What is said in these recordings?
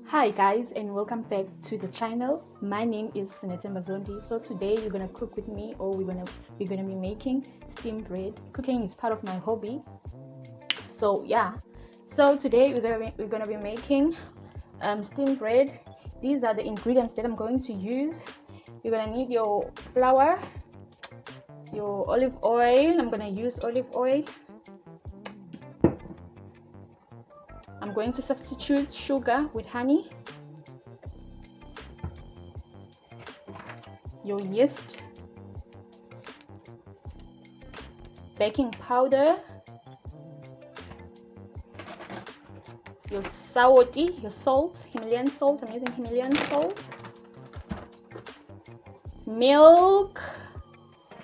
Hi guys, and welcome back to the channel. My name is Sinete Mazondi. So today you're gonna cook with me, or we're gonna be making steamed bread. Cooking is part of my hobby. So yeah, so today we're gonna be making steamed bread. These are the ingredients that I'm going to use. You're gonna need your flour, your olive oil. I'm gonna use olive oil. I'm going to substitute sugar with honey, your yeast, baking powder, your sour tea, your salt, Himalayan salt. I'm using Himalayan salt, milk,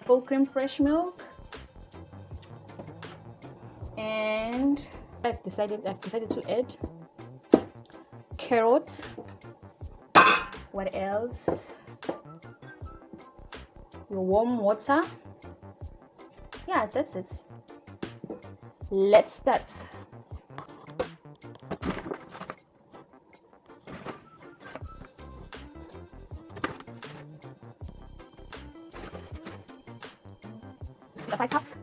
full cream fresh milk, and I've decided to add carrots. What else? Your warm water. Yeah, that's it. Let's start. The 5 cups.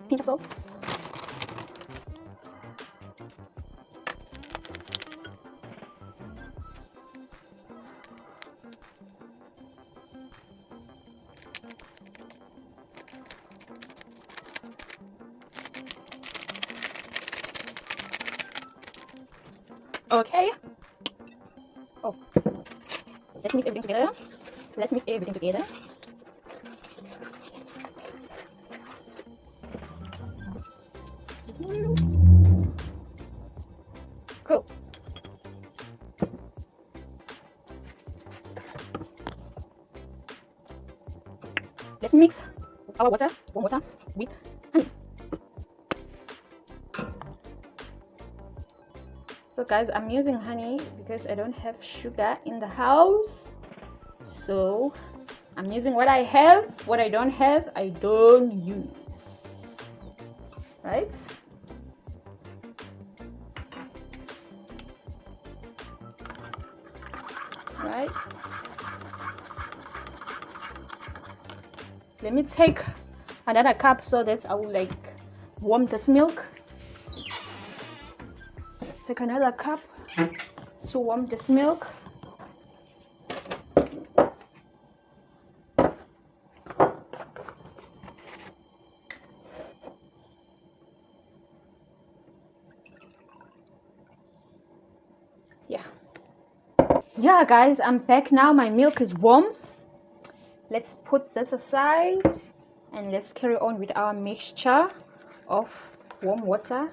Pinch of salt. Okay. Oh, let's mix everything together. Let's mix everything together. Cool. Let's mix our water, warm water, with honey. So guys, I'm using honey because I don't have sugar in the house. So I'm using what I have. What I don't have, I don't use. Right? Right. Let me take another cup so that I will warm this milk. Take another cup to warm this milk. Yeah guys, I'm back now. My milk is warm. Let's put this aside and let's carry on with our mixture of warm water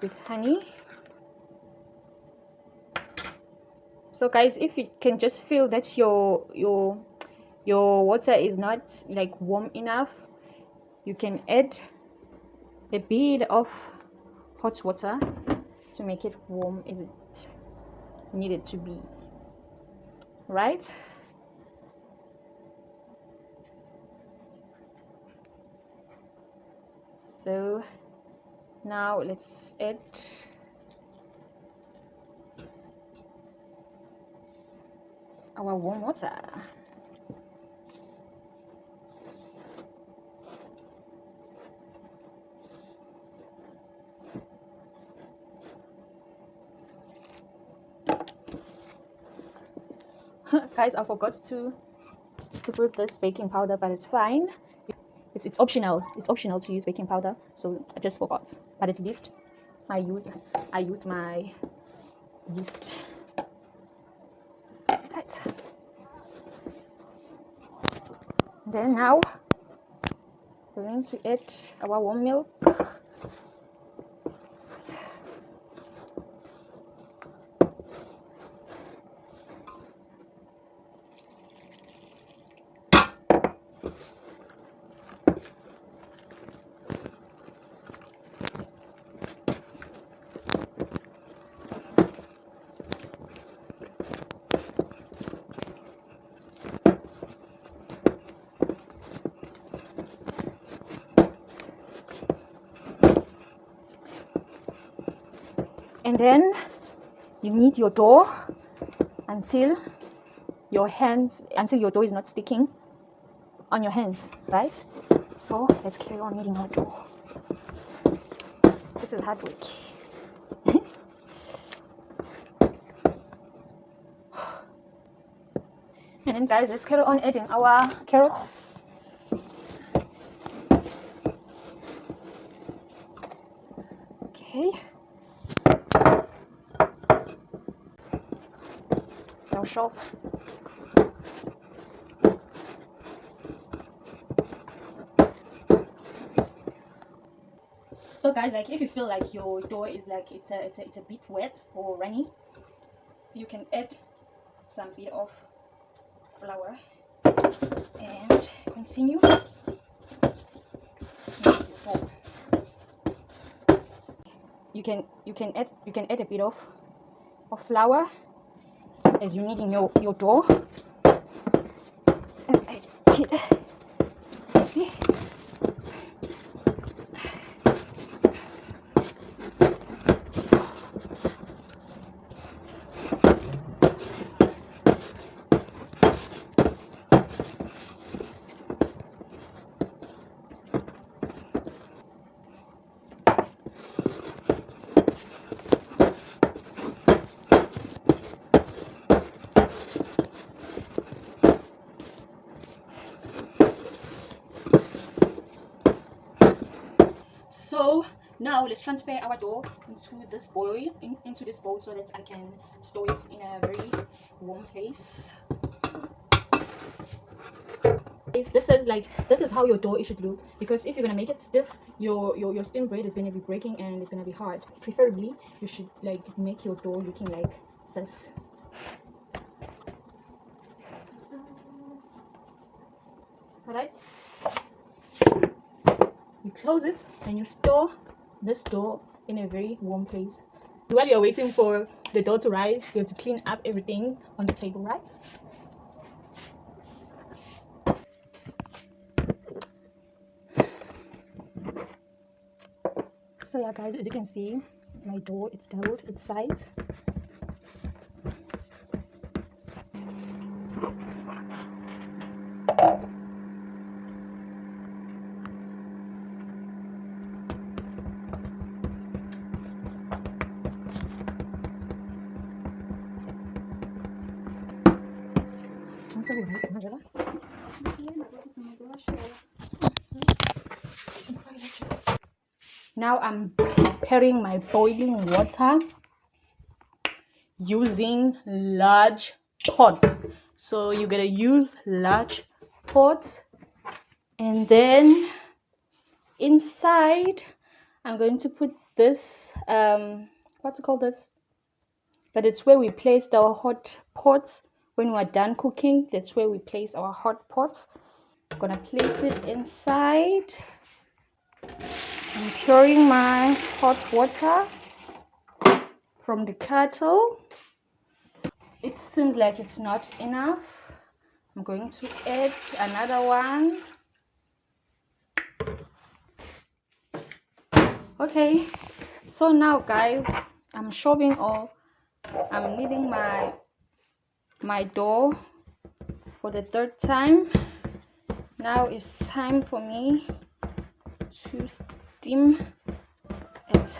with honey. So guys, if you can just feel that your water is not warm enough, you can add a bit of hot water to make it warm as it needed to be. Right? So now let's add our warm water. Guys, I forgot to put this baking powder, but it's fine. It's optional. It's optional to use baking powder, so I just forgot. But at least I used my yeast. Right. Then now we're going to add our warm milk. And then you knead your dough until your dough is not sticking on your hands, right? So let's carry on kneading our dough. This is hard work. And then guys, let's carry on adding our carrots. Okay. So sharp. So guys, like if you feel like your dough is like it's a bit wet or runny, you can add some bit of flour and continue with your dough. You can add a bit of flour as you're kneading your dough. As I did, see. So now let's transfer our dough into this bowl, so that I can store it in a very warm place. This is how your dough should look, because if you're gonna make it stiff, your steamed bread is gonna be breaking and it's gonna be hard. Preferably, you should like make your dough looking like this. Alright. You close it and you store this dough in a very warm place. While you're waiting for the dough to rise, you have to clean up everything on the table, right? So yeah guys, as you can see, my dough, it's doubled its size. Now I'm preparing my boiling water using large pots. So you're gonna use large pots, and then inside I'm going to put this what's it called, this, but it's where we placed our hot pots when we're done cooking. That's where we place our hot pots. I'm gonna place it inside. I'm pouring my hot water from the kettle. It seems like it's not enough. I'm going to add another one. Okay, so now guys, I'm kneading my dough for the third time. Now it's time for me to steam it.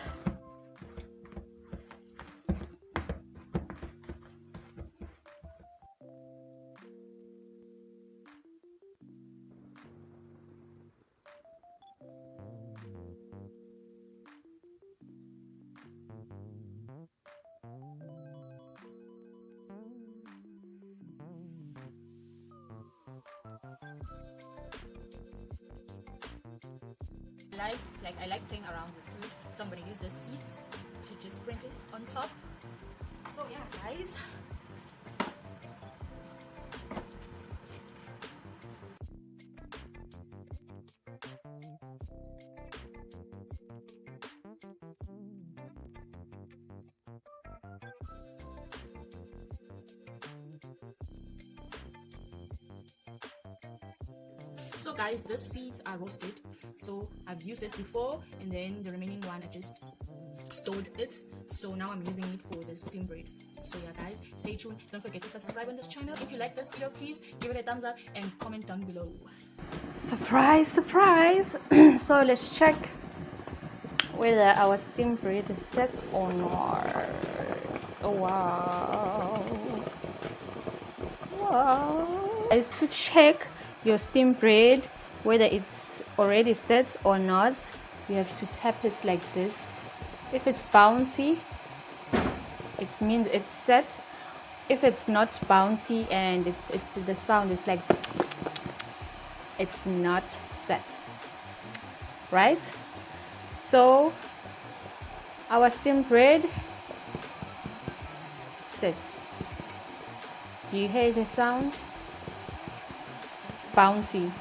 I like playing around with food, so I'm gonna use the seeds to just sprinkle it on top. So yeah guys, so guys, the seeds are roasted, so I've used it before, and then the remaining one I just stored it, so now I'm using it for the steam bread. So yeah guys, stay tuned. Don't forget to subscribe on this channel. If you like this video, please give it a thumbs up and comment down below. Surprise, surprise. So let's check whether our steam bread is set or not. Oh wow, wow. Guys, to check your steam bread whether it's already set or not, you have to tap it like this. If it's bouncy, it means it's set. If it's not bouncy and it's the sound is like, it's not set, right? So our steam bread sets. Do you hear the sound? It's bouncy.